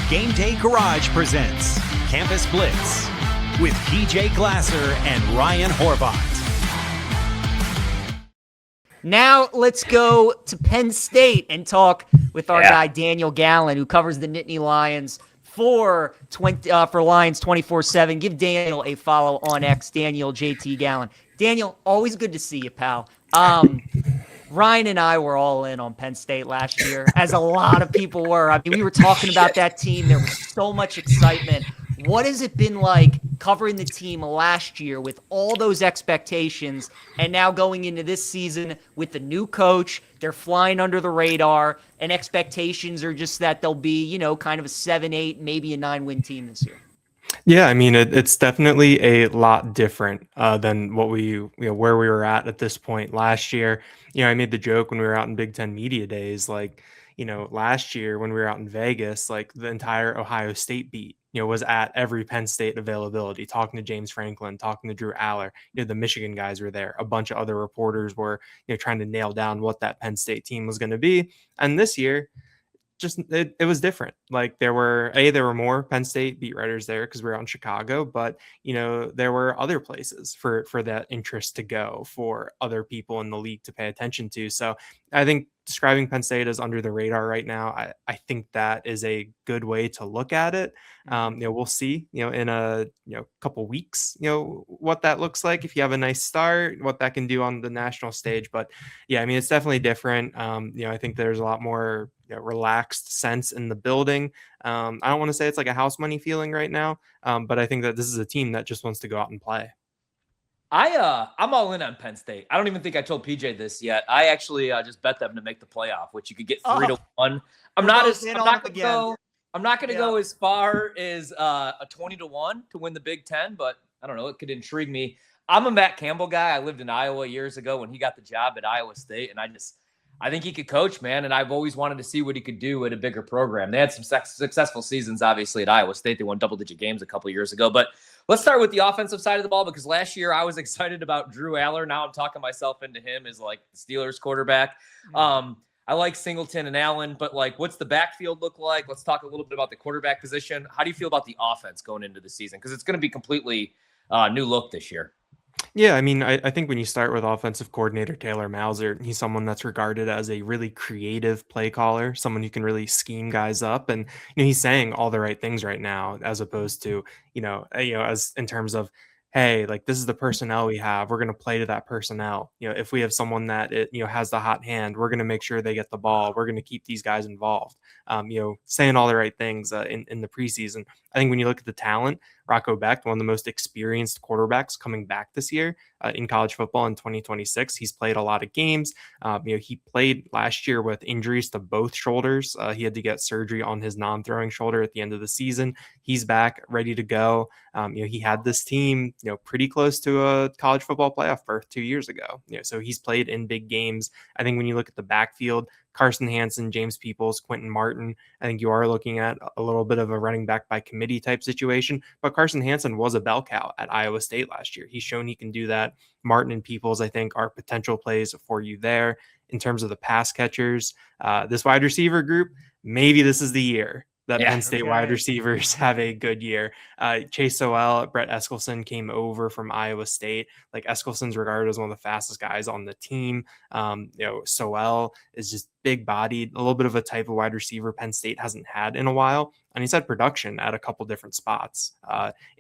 GameDay Garage presents Campus Blitz with PJ Glasser and Ryan Horvat. Now let's go to Penn State and talk with our guy Daniel Gallen, who covers the Nittany Lions for Lions 24/7. Give Daniel a follow on X, Daniel JT Gallen. Daniel, always good to see you, pal. Ryan and I were all in on Penn State last year, as a lot of people were. I mean, we were talking about that team. There was so much excitement. What has it been like covering the team last year with all those expectations and now going into this season with the new coach? They're flying under the radar, and expectations are just that they'll be, kind of a 7-8, maybe a 9-win team this year. Yeah, I mean, it's definitely a lot different than what where we were at this point last year. I made the joke when we were out in Big Ten Media Days, last year when we were out in Vegas, the entire Ohio State beat, was at every Penn State availability, talking to James Franklin, talking to Drew Aller. The Michigan guys were there. A bunch of other reporters were, trying to nail down what that Penn State team was going to be. And this year, it was different. There were more Penn State beat writers there because we were out in Chicago, but there were other places for that interest to go, for other people in the league to pay attention to. So I think describing Penn State as under the radar right now, I think that is a good way to look at it. We'll see, in a couple weeks, what that looks like. If you have a nice start, what that can do on the national stage. But yeah, I mean, it's definitely different. I think there's a lot more relaxed sense in the building. I don't want to say it's like a house money feeling right now, but I think that this is a team that just wants to go out and play. I'm all in on Penn State. I don't even think I told PJ this yet. I actually just bet them to make the playoff, which you could get 3-1. I'm not going to go as far as a 20-1 to win the Big Ten, but I don't know. It could intrigue me. I'm a Matt Campbell guy. I lived in Iowa years ago when he got the job at Iowa State, and I think he could coach, man, and I've always wanted to see what he could do at a bigger program. They had some successful seasons, obviously, at Iowa State. They won double-digit games a couple years ago. But let's start with the offensive side of the ball, because last year I was excited about Drew Aller. Now I'm talking myself into him as, the Steelers quarterback. I like Singleton and Allen, but, what's the backfield look like? Let's talk a little bit about the quarterback position. How do you feel about the offense going into the season? Because it's going to be completely new look this year. Yeah, I mean, I think when you start with offensive coordinator Taylor Mauser, he's someone that's regarded as a really creative play caller, someone who can really scheme guys up. And, he's saying all the right things right now, as opposed to, as in terms of, hey, this is the personnel we have. We're going to play to that personnel. If we have someone that, has the hot hand, we're going to make sure they get the ball. We're going to keep these guys involved. Saying all the right things in the preseason. I think when you look at the talent, Rocco Becht, one of the most experienced quarterbacks coming back this year in college football in 2026. He's played a lot of games. He played last year with injuries to both shoulders. He had to get surgery on his non-throwing shoulder at the end of the season. He's back, ready to go. He had this team, pretty close to a college football playoff berth 2 years ago. So he's played in big games. I think when you look at the backfield, Carson Hansen, James Peoples, Quentin Martin, I think you are looking at a little bit of a running back by committee type situation. But Carson Hansen was a bell cow at Iowa State last year. He's shown he can do that. Martin and Peoples, I think, are potential plays for you there. In terms of the pass catchers, this wide receiver group, maybe this is the year that Penn State wide receivers have a good year. Chase Sowell, Brett Eskelson came over from Iowa State. Eskelson's regarded as one of the fastest guys on the team. Sowell is just big bodied, a little bit of a type of wide receiver Penn State hasn't had in a while. And he's had production at a couple different spots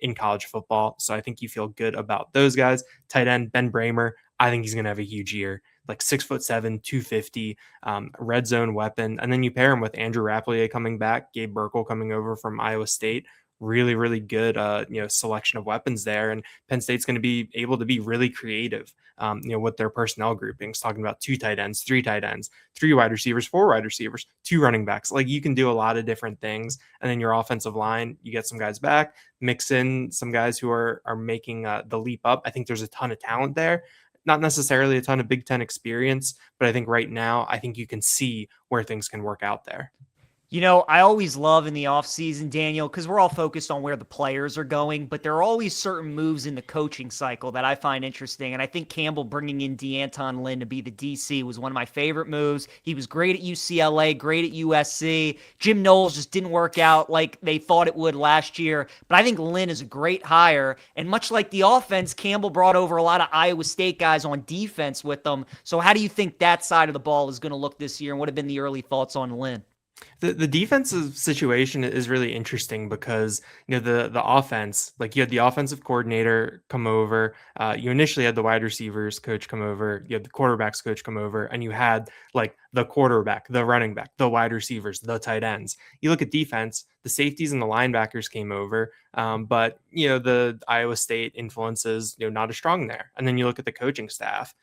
in college football. So I think you feel good about those guys. Tight end, Ben Bramer, I think he's going to have a huge year. 6'7", 250, red zone weapon. And then you pair him with Andrew Rapplier coming back, Gabe Burkle coming over from Iowa State. Really, really good, selection of weapons there. And Penn State's going to be able to be really creative, with their personnel groupings, talking about 2 tight ends, 3 tight ends, 3 wide receivers, 4 wide receivers, 2 running backs. You can do a lot of different things. And then your offensive line, you get some guys back, mix in some guys who are making the leap up. I think there's a ton of talent there. Not necessarily a ton of Big Ten experience, but I think right now, I think you can see where things can work out there. You know, I always love in the offseason, Daniel, because we're all focused on where the players are going, but there are always certain moves in the coaching cycle that I find interesting. And I think Campbell bringing in DeAnton Lynn to be the DC was one of my favorite moves. He was great at UCLA, great at USC. Jim Knowles just didn't work out like they thought it would last year. But I think Lynn is a great hire. And much like the offense, Campbell brought over a lot of Iowa State guys on defense with them. So how do you think that side of the ball is going to look this year? And what have been the early thoughts on Lynn? The defensive situation is really interesting because the offense, like you had the offensive coordinator come over, you initially had the wide receivers coach come over, you had the quarterbacks coach come over, and you had like the quarterback, the running back, the wide receivers, the tight ends. You look at defense, the safeties and the linebackers came over, but the Iowa State influences not as strong there. And then you look at the coaching staff.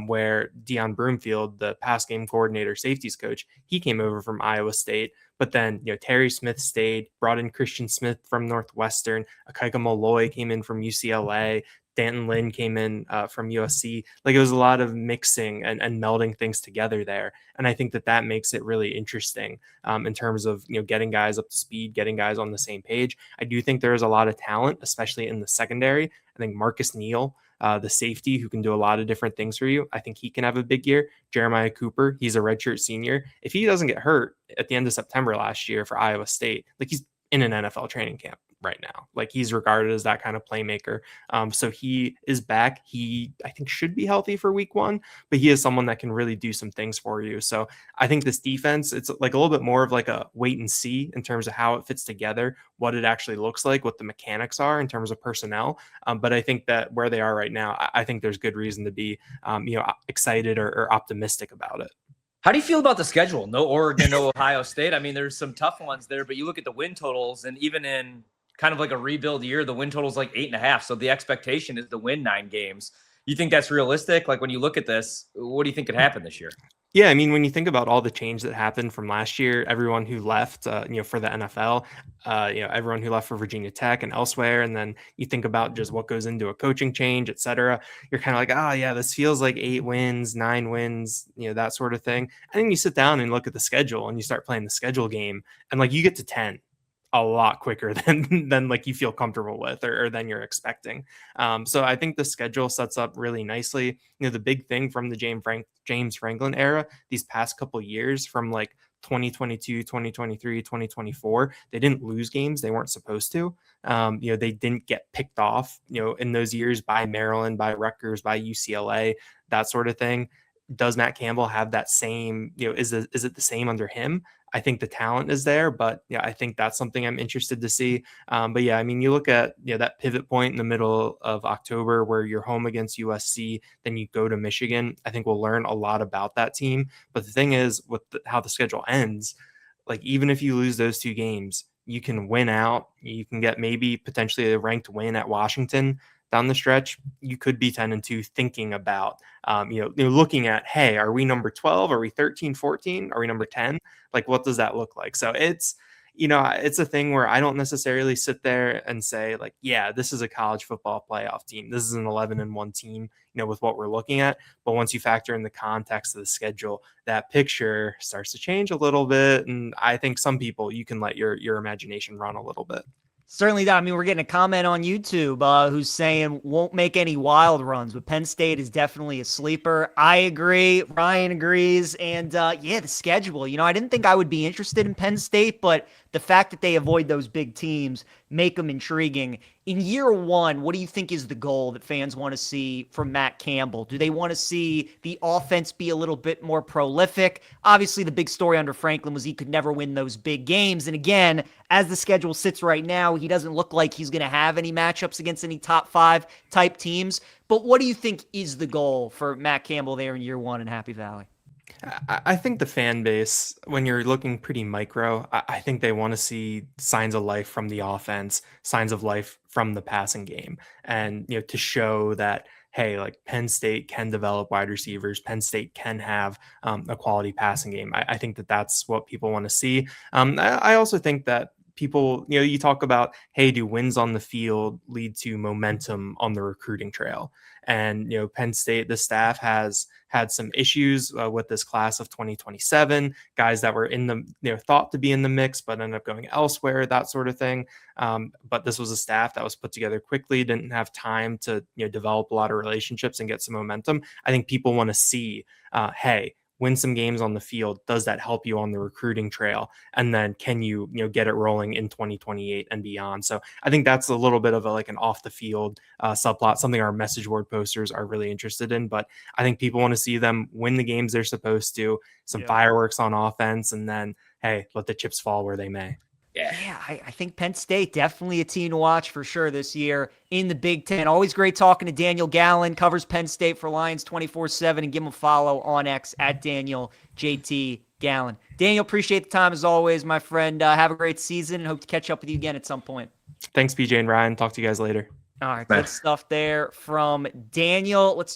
Where Deion Broomfield, the pass game coordinator, safeties coach, he came over from Iowa State. But then, Terry Smith stayed, brought in Christian Smith from Northwestern. Akaika Molloy came in from UCLA. Danton Lynn came in from USC. Like it was a lot of mixing and melding things together there. And I think that makes it really interesting in terms of, getting guys up to speed, getting guys on the same page. I do think there is a lot of talent, especially in the secondary. I think Marcus Neal, the safety who can do a lot of different things for you, I think he can have a big year. Jeremiah Cooper, he's a redshirt senior. If he doesn't get hurt at the end of September last year for Iowa State, like he's in an NFL training camp right now. Like he's regarded as that kind of playmaker. So he is back. He, I think, should be healthy for week 1, but he is someone that can really do some things for you. So I think this defense, it's like a little bit more of like a wait and see in terms of how it fits together, what it actually looks like, what the mechanics are in terms of personnel. But I think that where they are right now, I think there's good reason to be, excited or optimistic about it. How do you feel about the schedule? No Oregon, no Ohio State. I mean, there's some tough ones there, but you look at the win totals, and even in kind of like a rebuild year, the win total is like 8.5. So the expectation is to win 9 games. You think that's realistic? Like when you look at this, what do you think could happen this year? Yeah, I mean, when you think about all the change that happened from last year, everyone who left, for the NFL, everyone who left for Virginia Tech and elsewhere, and then you think about just what goes into a coaching change, et cetera, you're kind of like, oh yeah, this feels like 8 wins, 9 wins, that sort of thing. And then you sit down and look at the schedule and you start playing the schedule game, and like you get to 10 a lot quicker than like you feel comfortable with or than you're expecting. So I think the schedule sets up really nicely. The big thing from the James Franklin era, these past couple years from like 2022, 2023, 2024, they didn't lose games they weren't supposed to. They didn't get picked off, in those years by Maryland, by Rutgers, by UCLA, that sort of thing. Does Matt Campbell have that same, is it the same under him? I think the talent is there, but I think that's something I'm interested to see. But yeah, I mean, you look at that pivot point in the middle of October where you're home against USC, then you go to Michigan. I think we'll learn a lot about that team. But the thing is, with how the schedule ends, like even if you lose those 2 games, you can win out. You can get maybe potentially a ranked win at Washington down the stretch. You could be 10-2 thinking about, looking at, hey, are we number 12? Are we 13, 14? Are we number 10? Like, what does that look like? So it's a thing where I don't necessarily sit there and say like, yeah, this is a college football playoff team. This is an 11-1 team, with what we're looking at. But once you factor in the context of the schedule, that picture starts to change a little bit. And I think some people, you can let your imagination run a little bit. Certainly not. I mean, we're getting a comment on YouTube who's saying won't make any wild runs, but Penn State is definitely a sleeper. I agree. Ryan agrees. And the schedule. I didn't think I would be interested in Penn State, but the fact that they avoid those big teams make them intriguing. In year 1, what do you think is the goal that fans want to see from Matt Campbell? Do they want to see the offense be a little bit more prolific? Obviously, the big story under Franklin was he could never win those big games. And again, as the schedule sits right now, he doesn't look like he's going to have any matchups against any top 5 type teams. But what do you think is the goal for Matt Campbell there in year 1 in Happy Valley? I think the fan base, when you're looking pretty micro, I think they want to see signs of life from the offense, signs of life from the passing game. And, to show that, hey, like Penn State can develop wide receivers. Penn State can have a quality passing game. I think that's what people want to see. I also think that people, you talk about, hey, do wins on the field lead to momentum on the recruiting trail? And, Penn State, the staff has had some issues with this class of 2027, guys that were in the, thought to be in the mix, but ended up going elsewhere, that sort of thing. But this was a staff that was put together quickly, didn't have time to, develop a lot of relationships and get some momentum. I think people want to see, hey, win some games on the field. Does that help you on the recruiting trail? And then can you, get it rolling in 2028 and beyond? So I think that's a little bit of an off the field subplot, something our message board posters are really interested in. But I think people want to see them win the games they're supposed to, some fireworks on offense, and then, hey, let the chips fall where they may. Yeah, I think Penn State, definitely a team to watch for sure this year in the Big Ten. Always great talking to Daniel Gallen, covers Penn State for Lions 24/7, and give him a follow on X at Daniel JT Gallen. Daniel, appreciate the time as always, my friend. Have a great season and hope to catch up with you again at some point. Thanks, PJ and Ryan. Talk to you guys later. All right, good stuff there from Daniel. Let's